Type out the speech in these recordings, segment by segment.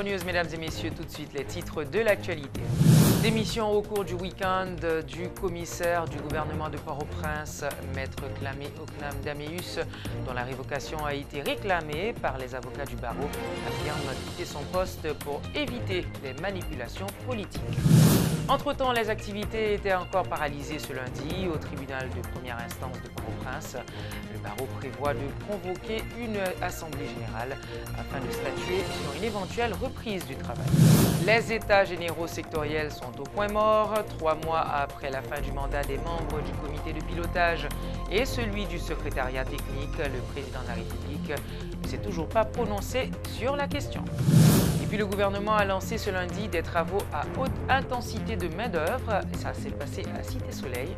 News, mesdames et messieurs, tout de suite les titres de l'actualité. Démission au cours du week-end du commissaire du gouvernement de Port-au-Prince, Maître Clamé Oknam Daméus, dont la révocation a été réclamée par les avocats du barreau, affirme quitter son poste pour éviter des manipulations politiques. Entre-temps, les activités étaient encore paralysées ce lundi au tribunal de première instance de Port-au-Prince. Le barreau prévoit de convoquer une assemblée générale afin de statuer sur une éventuelle reprise du travail. Les états généraux sectoriels sont au point mort, 3 mois après la fin du mandat des membres du comité de pilotage et celui du secrétariat technique. Le président de la République ne s'est toujours pas prononcé sur la question. Et puis le gouvernement a lancé ce lundi des travaux à haute intensité de main-d'œuvre, et ça s'est passé à Cité-Soleil,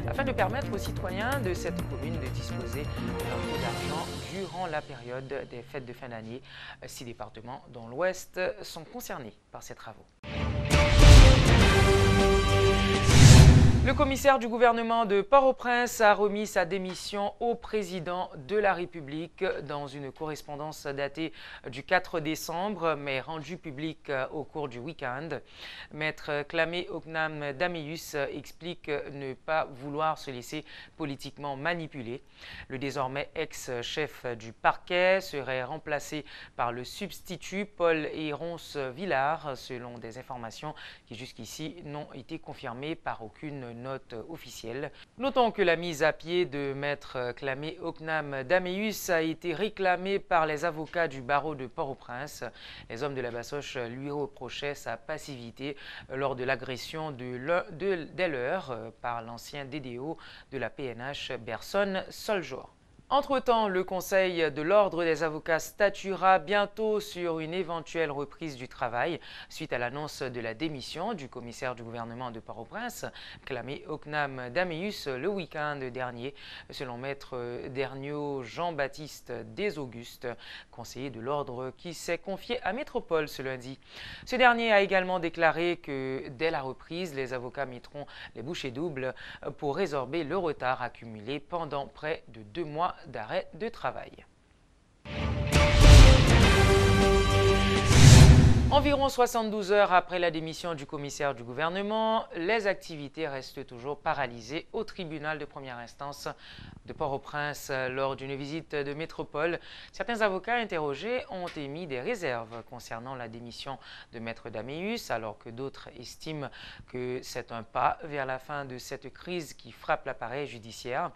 afin de permettre aux citoyens de cette commune de disposer d'un peu d'argent durant la période des fêtes de fin d'année. 6 départements, dont l'Ouest, sont concernés par ces travaux. Le commissaire du gouvernement de Port-au-Prince a remis sa démission au président de la République dans une correspondance datée du 4 décembre, mais rendue publique au cours du week-end. Maître Clamé Oknam Daméus explique ne pas vouloir se laisser politiquement manipuler. Le désormais ex-chef du parquet serait remplacé par le substitut Paul Héronce-Villard, selon des informations qui jusqu'ici n'ont été confirmées par aucune note officielle. Notons que la mise à pied de Maître Clamé Oknam Daméus a été réclamée par les avocats du barreau de Port-au-Prince. Les hommes de la Basoche lui reprochaient sa passivité lors de l'agression des leurs par l'ancien DDO de la PNH, Berson Soljor. Entre-temps, le Conseil de l'Ordre des avocats statuera bientôt sur une éventuelle reprise du travail suite à l'annonce de la démission du commissaire du gouvernement de Port-au-Prince, Clamé Oknam Daméus, le week-end dernier, selon Maître Derniot Jean-Baptiste Desaugustes, conseiller de l'Ordre qui s'est confié à Métropole ce lundi. Ce dernier a également déclaré que dès la reprise, les avocats mettront les bouchées doubles pour résorber le retard accumulé pendant près de 2 mois d'arrêt de travail. Environ 72 heures après la démission du commissaire du gouvernement, les activités restent toujours paralysées au tribunal de première instance de Port-au-Prince. Lors d'une visite de métropole, certains avocats interrogés ont émis des réserves concernant la démission de Maître Daméus, alors que d'autres estiment que c'est un pas vers la fin de cette crise qui frappe l'appareil judiciaire.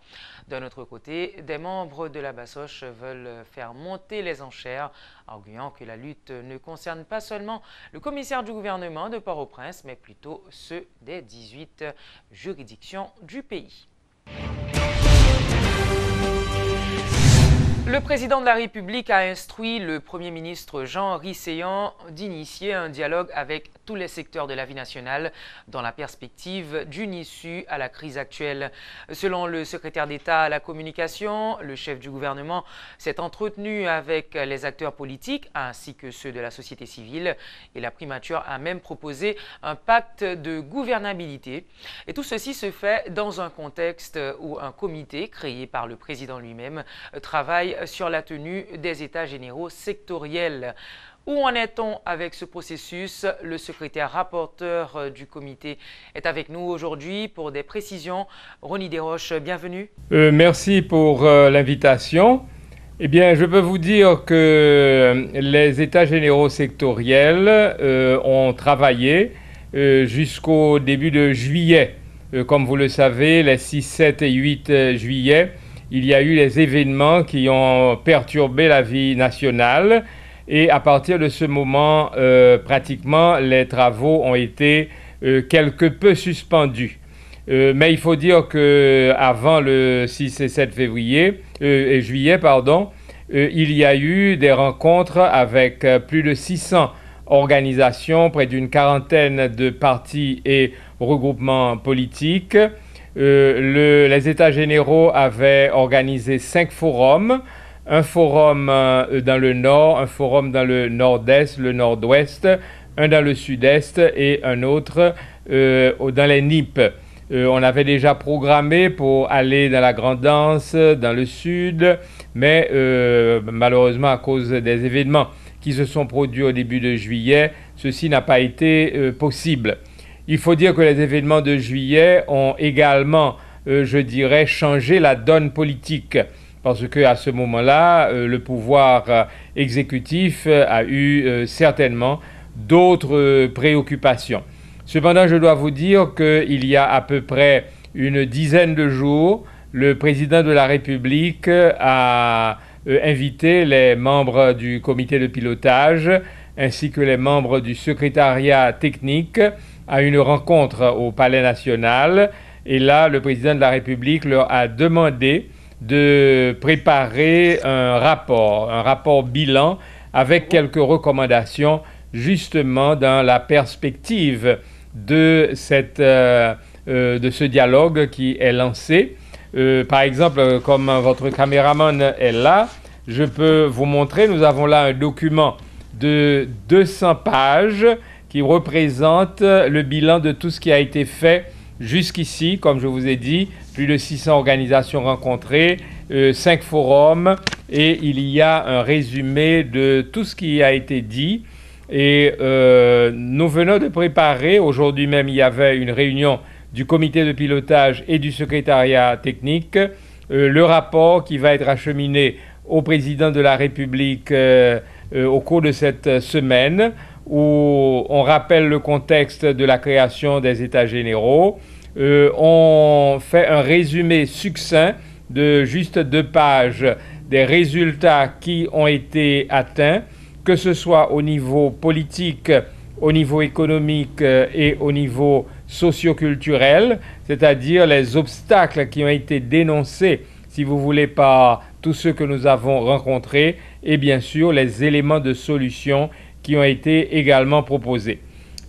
D'un autre côté, des membres de la Basoche veulent faire monter les enchères, arguant que la lutte ne concerne pas seulement le commissaire du gouvernement de Port-au-Prince, mais plutôt ceux des 18 juridictions du pays. Le président de la République a instruit le Premier ministre Jean-Henri Séan d'initier un dialogue avec tous les secteurs de la vie nationale dans la perspective d'une issue à la crise actuelle. Selon le secrétaire d'État à la communication, le chef du gouvernement s'est entretenu avec les acteurs politiques ainsi que ceux de la société civile et la primature a même proposé un pacte de gouvernabilité. Et tout ceci se fait dans un contexte où un comité créé par le président lui-même travaille sur la tenue des états généraux sectoriels. Où en est-on avec ce processus? Le secrétaire rapporteur du comité est avec nous aujourd'hui pour des précisions. Ronny Desroches, bienvenue. Merci pour l'invitation. Eh bien, je peux vous dire que les états généraux sectoriels ont travaillé jusqu'au début de juillet. Comme vous le savez, les 6, 7 et 8 juillet, il y a eu les événements qui ont perturbé la vie nationale et à partir de ce moment, pratiquement, les travaux ont été quelque peu suspendus. Mais il faut dire qu'avant le 6 et 7 juillet, il y a eu des rencontres avec plus de 600 organisations, près d'une quarantaine de partis et regroupements politiques. Les États généraux avaient organisé 5 forums, un forum dans le nord, un forum dans le nord-est, le nord-ouest, un dans le sud-est et un autre dans les NIP. On avait déjà programmé pour aller dans la Grande Anse, dans le sud, mais malheureusement à cause des événements qui se sont produits au début de juillet, ceci n'a pas été possible. Il faut dire que les événements de juillet ont également, je dirais, changé la donne politique. Parce qu'à ce moment-là, le pouvoir exécutif a eu certainement d'autres préoccupations. Cependant, je dois vous dire qu'il y a à peu près une dizaine de jours, le président de la République a invité les membres du comité de pilotage ainsi que les membres du secrétariat technique à une rencontre au Palais national. Et là, le président de la République leur a demandé de préparer un rapport bilan avec quelques recommandations justement dans la perspective de ce dialogue qui est lancé. Par exemple, comme votre caméraman est là, je peux vous montrer, nous avons là un document de 200 pages qui représente le bilan de tout ce qui a été fait jusqu'ici. Comme je vous ai dit, plus de 600 organisations rencontrées, 5 forums, et il y a un résumé de tout ce qui a été dit. Et nous venons de préparer, aujourd'hui même il y avait une réunion du comité de pilotage et du secrétariat technique, le rapport qui va être acheminé au président de la République au cours de cette semaine, où on rappelle le contexte de la création des États généraux. On fait un résumé succinct de juste 2 pages des résultats qui ont été atteints, que ce soit au niveau politique, au niveau économique et au niveau socioculturel, c'est-à-dire les obstacles qui ont été dénoncés, si vous voulez, par tous ceux que nous avons rencontrés, et bien sûr les éléments de solution qui ont été également proposés.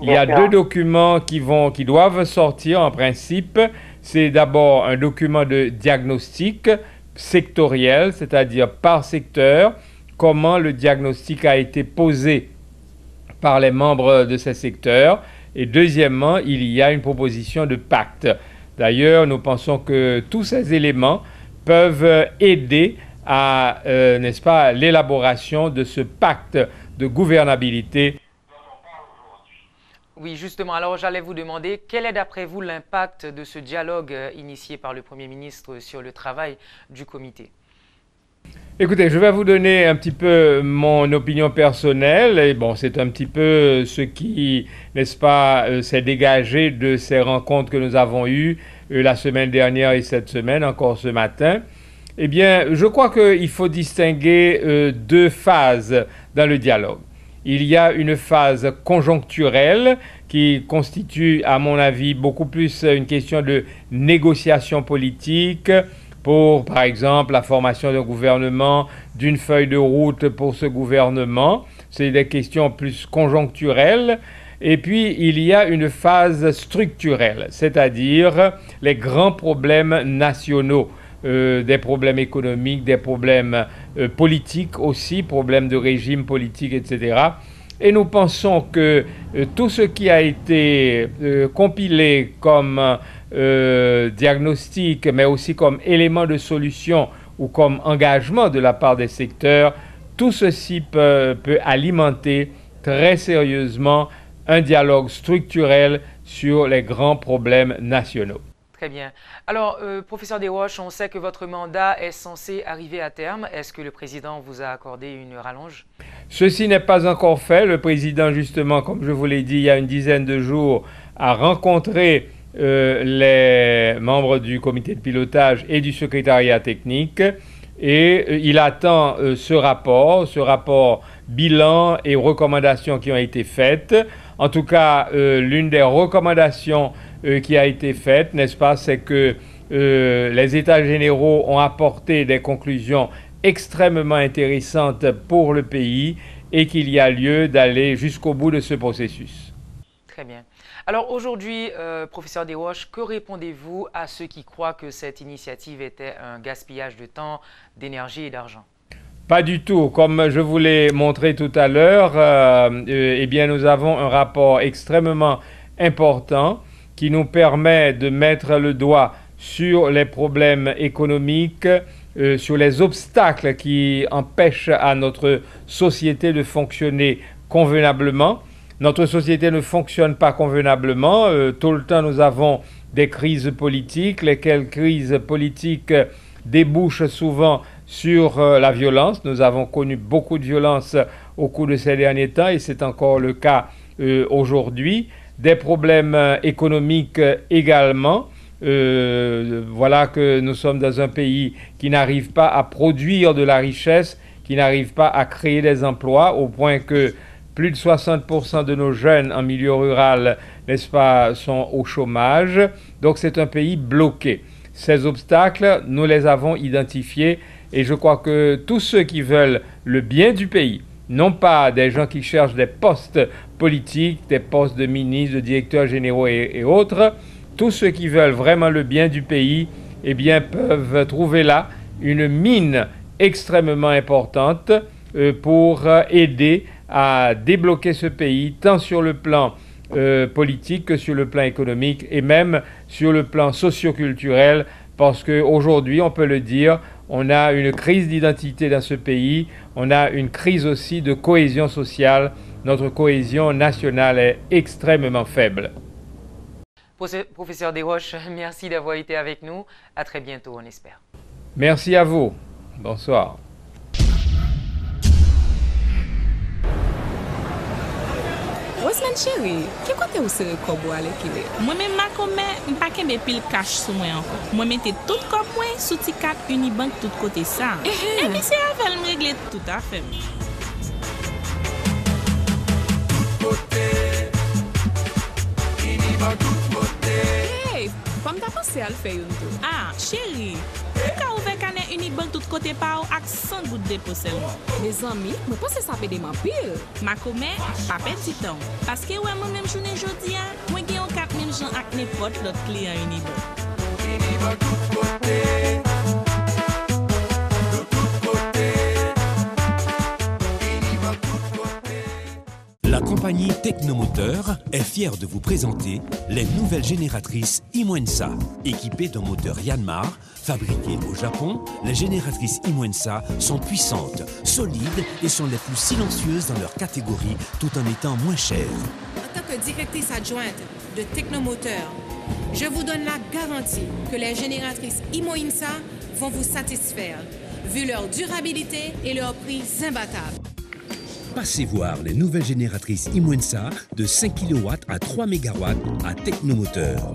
Il y a 2 documents qui doivent sortir en principe. C'est d'abord un document de diagnostic sectoriel, c'est-à-dire par secteur, comment le diagnostic a été posé par les membres de ces secteurs. Et deuxièmement, il y a une proposition de pacte. D'ailleurs, nous pensons que tous ces éléments peuvent aider à, n'est-ce pas, l'élaboration de ce pacte de gouvernabilité. Oui, justement. Alors, j'allais vous demander, quel est d'après vous l'impact de ce dialogue initié par le Premier ministre sur le travail du comité? Écoutez, je vais vous donner un petit peu mon opinion personnelle. Et bon, c'est un petit peu ce qui, n'est-ce pas, s'est dégagé de ces rencontres que nous avons eues la semaine dernière et cette semaine, encore ce matin. Eh bien, je crois qu'il faut distinguer 2 phases dans le dialogue. Il y a une phase conjoncturelle qui constitue, à mon avis, beaucoup plus une question de négociation politique pour, par exemple, la formation d'un gouvernement, d'une feuille de route pour ce gouvernement. C'est des questions plus conjoncturelles. Et puis, il y a une phase structurelle, c'est-à-dire les grands problèmes nationaux. Des problèmes économiques, des problèmes politiques aussi, problèmes de régime politique, etc. Et nous pensons que tout ce qui a été compilé comme diagnostic, mais aussi comme élément de solution ou comme engagement de la part des secteurs, tout ceci peut alimenter très sérieusement un dialogue structurel sur les grands problèmes nationaux. Très bien. Alors, professeur Desroches, on sait que votre mandat est censé arriver à terme. Est-ce que le président vous a accordé une rallonge? Ceci n'est pas encore fait. Le président, justement, comme je vous l'ai dit il y a une dizaine de jours, a rencontré les membres du comité de pilotage et du secrétariat technique. Et il attend ce rapport bilan et recommandations qui ont été faites. En tout cas, l'une des recommandations qui a été faite, n'est-ce pas, c'est que les États généraux ont apporté des conclusions extrêmement intéressantes pour le pays et qu'il y a lieu d'aller jusqu'au bout de ce processus. Très bien. Alors aujourd'hui, professeur Desroches, que répondez-vous à ceux qui croient que cette initiative était un gaspillage de temps, d'énergie et d'argent? Pas du tout. Comme je vous l'ai montré tout à l'heure, eh bien, nous avons un rapport extrêmement important qui nous permet de mettre le doigt sur les problèmes économiques, sur les obstacles qui empêchent à notre société de fonctionner convenablement. Notre société ne fonctionne pas convenablement. Tout le temps, nous avons des crises politiques. Lesquelles crises politiques débouchent souvent sur la violence. Nous avons connu beaucoup de violence au cours de ces derniers temps et c'est encore le cas aujourd'hui. Des problèmes économiques également. Voilà que nous sommes dans un pays qui n'arrive pas à produire de la richesse, qui n'arrive pas à créer des emplois, au point que plus de 60% de nos jeunes en milieu rural, n'est-ce pas, sont au chômage. Donc c'est un pays bloqué. Ces obstacles, nous les avons identifiés et je crois que tous ceux qui veulent le bien du pays, non pas des gens qui cherchent des postes politiques, des postes de ministres, de directeurs généraux et autres, tous ceux qui veulent vraiment le bien du pays, eh bien, peuvent trouver là une mine extrêmement importante pour aider à débloquer ce pays, tant sur le plan politique que sur le plan économique et même sur le plan socio-culturel, parce qu'aujourd'hui, on peut le dire, on a une crise d'identité dans ce pays, on a une crise aussi de cohésion sociale. Notre cohésion nationale est extrêmement faible. Professeur Desroches, merci d'avoir été avec nous. À très bientôt, on espère. Merci à vous. Bonsoir. Osman chéri, qui côté ou se kobo ale kile? Moi-même, ma commet, pas qu'un pile cash sous moi encore. Moi, mettez tout comme moi sous Ticat Unibank tout côté ça. Et puis c'est avec me régler tout à fait. Hey, comme t'as pensé à le faire une tout? Ah, chérie, pourquoi ouvert canet Unibank tout côté par ak 100 gouttes de dépôt seulement? Mes amis, moi pense que ça peut déman pile. Ma commet, pas petit temps. Parce que ouais, moi-même journée jodi, moi j'ai un 4000 gens ak n'importe l'autre client Unibank. Unibank tout côté. La compagnie Technomoteur est fière de vous présenter les nouvelles génératrices Imoensa. Équipées d'un moteur Yanmar, fabriquées au Japon, les génératrices Imoensa sont puissantes, solides et sont les plus silencieuses dans leur catégorie tout en étant moins chères. En tant que directrice adjointe de Technomoteur, je vous donne la garantie que les génératrices Imoensa vont vous satisfaire, vu leur durabilité et leur prix imbattable. Passez voir les nouvelles génératrices Imoensa de 5 kW à 3 MW à Technomoteur.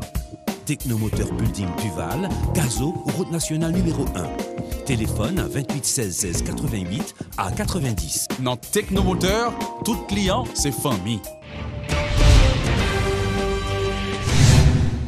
Technomoteur Building Duval, Gazo, route nationale numéro 1. Téléphone à 28 16 16 88 à 90. Dans Technomoteur, tout client, c'est famille.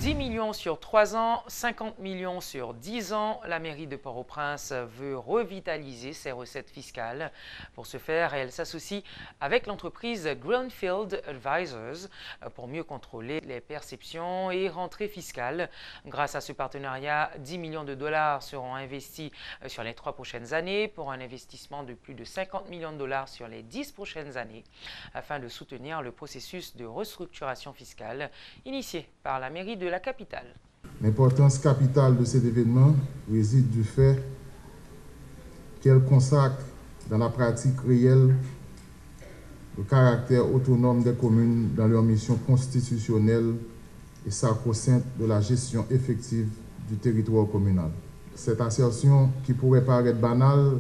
10 millions sur 3 ans, 50 millions sur 10 ans, la mairie de Port-au-Prince veut revitaliser ses recettes fiscales. Pour ce faire, elle s'associe avec l'entreprise Greenfield Advisors pour mieux contrôler les perceptions et rentrées fiscales. Grâce à ce partenariat, 10 millions de dollars seront investis sur les 3 prochaines années pour un investissement de plus de 50 millions de dollars sur les 10 prochaines années afin de soutenir le processus de restructuration fiscale initié par la mairie de la capitale. L'importance capitale de cet événement réside du fait qu'elle consacre dans la pratique réelle le caractère autonome des communes dans leur mission constitutionnelle et sacro-sainte de la gestion effective du territoire communal. Cette assertion, qui pourrait paraître banale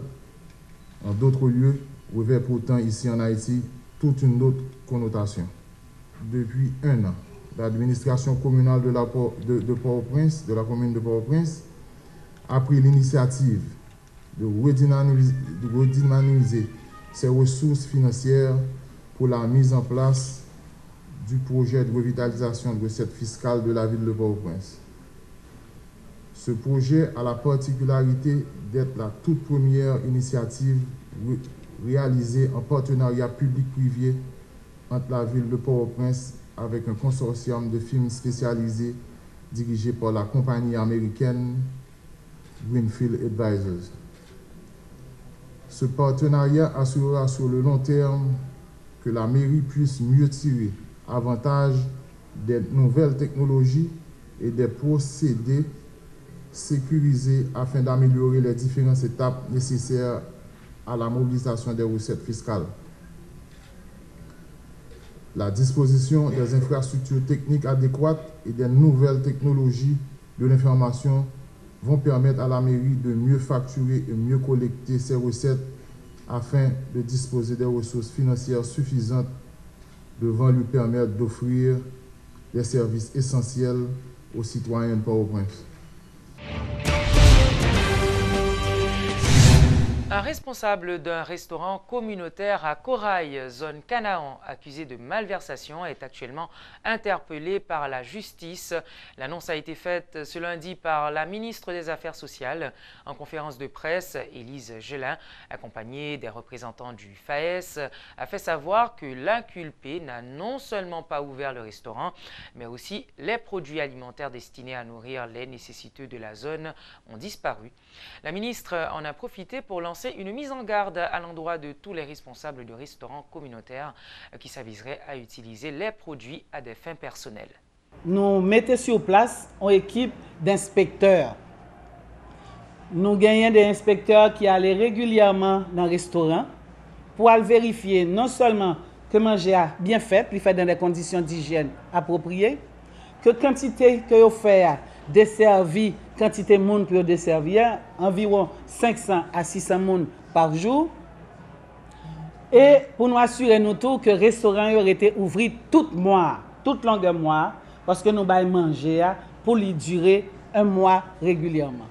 en d'autres lieux, revêt pourtant ici en Haïti toute une autre connotation. Depuis un an, l'administration communale de Port-au-Prince, de la commune de Port-au-Prince, a pris l'initiative de redynamiser ses ressources financières pour la mise en place du projet de revitalisation de recettes fiscales de la ville de Port-au-Prince. Ce projet a la particularité d'être la toute première initiative réalisée en partenariat public-privé entre la ville de Port-au-Prince avec un consortium de firmes spécialisées dirigé par la compagnie américaine Greenfield Advisors. Ce partenariat assurera sur le long terme que la mairie puisse mieux tirer avantage des nouvelles technologies et des procédés sécurisé afin d'améliorer les différentes étapes nécessaires à la mobilisation des recettes fiscales. La disposition des infrastructures techniques adéquates et des nouvelles technologies de l'information vont permettre à la mairie de mieux facturer et mieux collecter ses recettes afin de disposer des ressources financières suffisantes devant lui permettre d'offrir des services essentiels aux citoyens de Port-au-Prince. Un responsable d'un restaurant communautaire à Corail, zone Canaan, accusé de malversation, est actuellement interpellé par la justice. L'annonce a été faite ce lundi par la ministre des Affaires sociales. En conférence de presse, Élise Gelin, accompagnée des représentants du FAES, a fait savoir que l'inculpé n'a non seulement pas ouvert le restaurant, mais aussi les produits alimentaires destinés à nourrir les nécessiteux de la zone ont disparu. La ministre en a profité pour lancer une mise en garde à l'endroit de tous les responsables de restaurants communautaires qui s'aviseraient à utiliser les produits à des fins personnelles. Nous mettons sur place une équipe d'inspecteurs. Nous gagnons des inspecteurs qui allaient régulièrement dans le restaurant pour vérifier non seulement que manger a bien fait, puis fait dans des conditions d'hygiène appropriées, que quantité que vous faites desservi, quantité de monde pour desservir, environ 500 à 600 monde par jour. Et pour nous assurer nous tous que le restaurant aurait été ouvert tout mois, toute longue mois, parce que nous allons manger pour lui durer un mois régulièrement.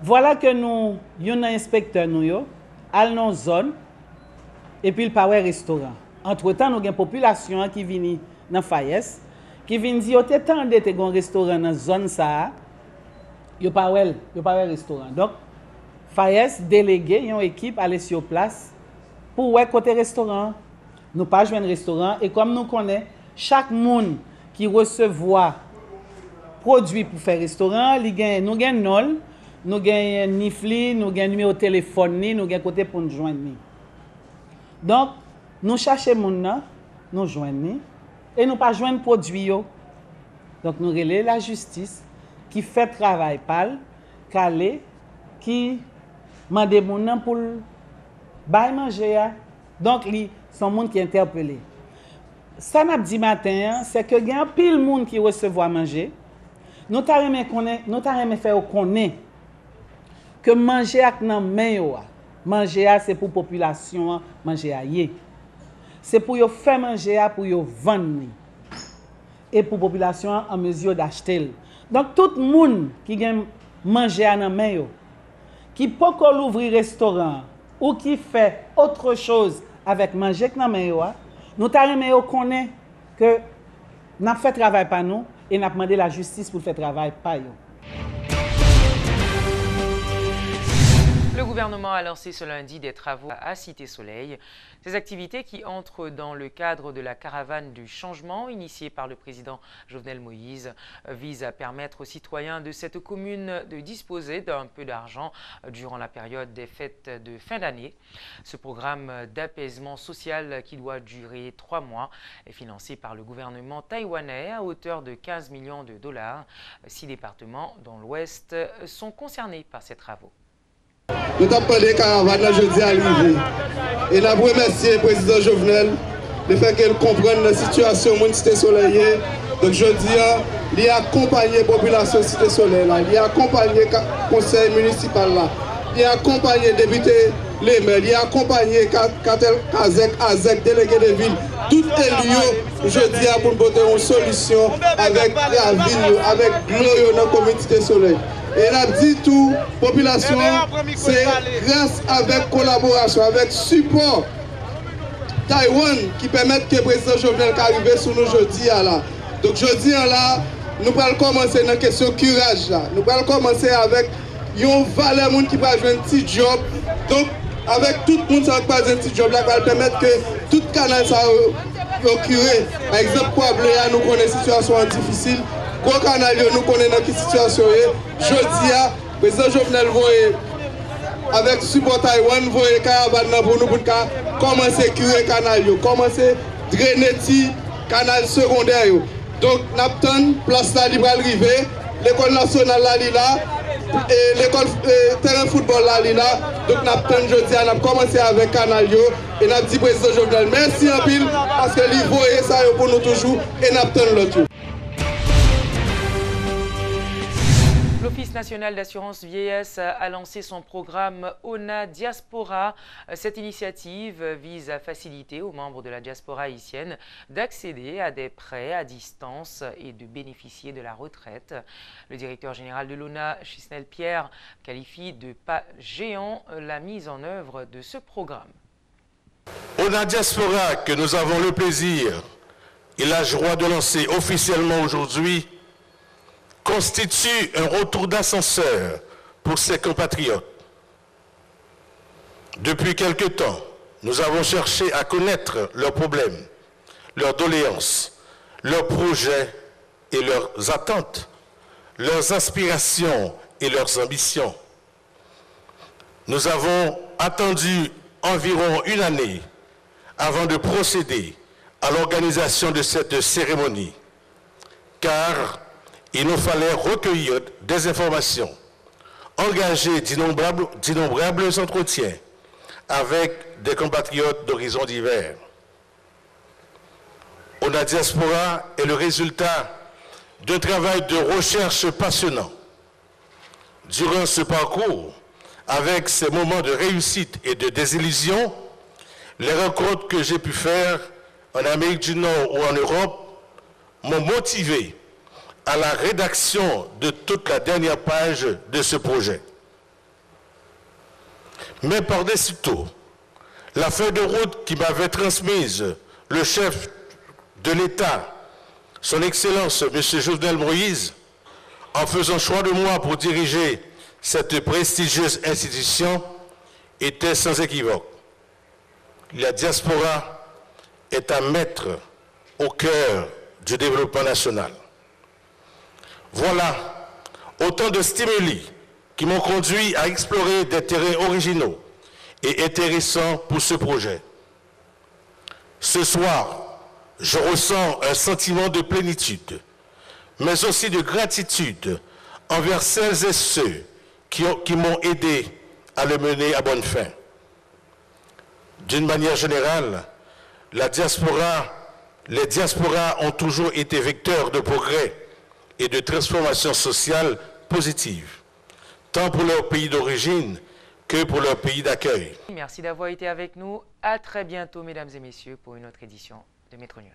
Voilà que nous, un inspecteur nous, à nos zones, et puis le power restaurant. Entre-temps, nous avons une population qui vient dans FAES, qui vient dire que tant de un restaurant dans la zone ça, il n'y a pas de restaurant. Donc, FAES délégué une équipe aller sur place pour ouais côté restaurant. Nous pas jouer un restaurant et comme nous connaissons chaque monde qui recevoir produit pour faire restaurant, nous gagne nol, nous gagne nifli, nous gagne numéro de téléphone, nous gagne côté pour nous joindre. Donc, nous cherchons monde, nous joignons et nous pas joindre produit. Donc nous relais la justice qui fait travail pâle, calé, qui mande moun pour bail manger. Donc li son monde qui interpellé. Ça n'a dit matin, c'est que il y a pile monde qui recevoir manger. Nous t'arrêter faire connaître que manger ak nan main yo. Manger c'est pour population, manger aille. C'est pour yo faire manger pour yo vendre et pour population en mesure d'acheter. Donc tout le monde qui gagne manger à nan main yo, qui peut ouvrir restaurant ou qui fait autre chose avec manger que nan main yo, nous t'arrêter connaître que n'a fait travail par nous et n'a demandé la justice pour faire travail par yo. Le gouvernement a lancé ce lundi des travaux à Cité Soleil. Ces activités qui entrent dans le cadre de la caravane du changement initiée par le président Jovenel Moïse visent à permettre aux citoyens de cette commune de disposer d'un peu d'argent durant la période des fêtes de fin d'année. Ce programme d'apaisement social qui doit durer 3 mois est financé par le gouvernement taïwanais à hauteur de 15 millions de dollars. 6 départements dans l'Ouest sont concernés par ces travaux. Nous avons parlé de caravane jeudi arrivé. Et nous avons remercié le président Jovenel de faire qu'elle comprenne la situation de Cité Soleil. Donc jeudi, il a accompagné la population de Cité Soleil, il a accompagné le conseil municipal, il a accompagné les députés, les maires, il a accompagné Azek, délégué de ville, tout est lié jeudi pour nous une solution avec la ville, avec l'eau dans la communauté Soleil. Et la dit tout, population, c'est grâce avec collaboration, avec support Taïwan qui permet que le président Jovenel arrive sur nous aujourd'hui. Donc jeudi là, nous allons commencer dans la question curage. Nous allons commencer avec une valeur qui va jouer un petit job. Donc avec tout le monde qui va jouer un petit job, là, va permettre que tout le canal soit curé. Par exemple, nous connaissons une situation difficile. Gros canal, nous connaissons dans quelle situation. Jeudi, le président Jovenel avec support Taïwan, voyez caravane pour nous commencer à curer le canal, commencer à drainer le canal secondaire. Donc, nous avons place là, libre arriver. L'école nationale là, l'école terrain football là, donc nous avons jeudi, nous avons commencé avec Canalio et nous avons dit président Jovenel merci en pile parce que l'Ivo et ça pour nous toujours et nous avons le tout. L'Office national d'assurance vieillesse a lancé son programme ONA Diaspora. Cette initiative vise à faciliter aux membres de la diaspora haïtienne d'accéder à des prêts à distance et de bénéficier de la retraite. Le directeur général de l'ONA, Chisnel Pierre, qualifie de pas géant la mise en œuvre de ce programme. ONA Diaspora, que nous avons le plaisir et la joie de lancer officiellement aujourd'hui, constitue un retour d'ascenseur pour ses compatriotes. Depuis quelque temps, nous avons cherché à connaître leurs problèmes, leurs doléances, leurs projets et leurs attentes, leurs aspirations et leurs ambitions. Nous avons attendu environ une année avant de procéder à l'organisation de cette cérémonie, car il nous fallait recueillir des informations, engager d'innombrables entretiens avec des compatriotes d'horizons divers. ONA Diaspora est le résultat d'un travail de recherche passionnant. Durant ce parcours, avec ces moments de réussite et de désillusion, les rencontres que j'ai pu faire en Amérique du Nord ou en Europe m'ont motivé à la rédaction de toute la dernière page de ce projet. Mais par-dessus tout, la feuille de route qui m'avait transmise le chef de l'État, son Excellence M. Jovenel Moïse, en faisant choix de moi pour diriger cette prestigieuse institution, était sans équivoque. La diaspora est à mettre au cœur du développement national. Voilà autant de stimuli qui m'ont conduit à explorer des terrains originaux et intéressants pour ce projet. Ce soir, je ressens un sentiment de plénitude, mais aussi de gratitude envers celles et ceux qui m'ont aidé à le mener à bonne fin. D'une manière générale, les diasporas ont toujours été vecteurs de progrès et de transformation sociale positive, tant pour leur pays d'origine que pour leur pays d'accueil. Merci d'avoir été avec nous. À très bientôt, mesdames et messieurs, pour une autre édition de Métro News.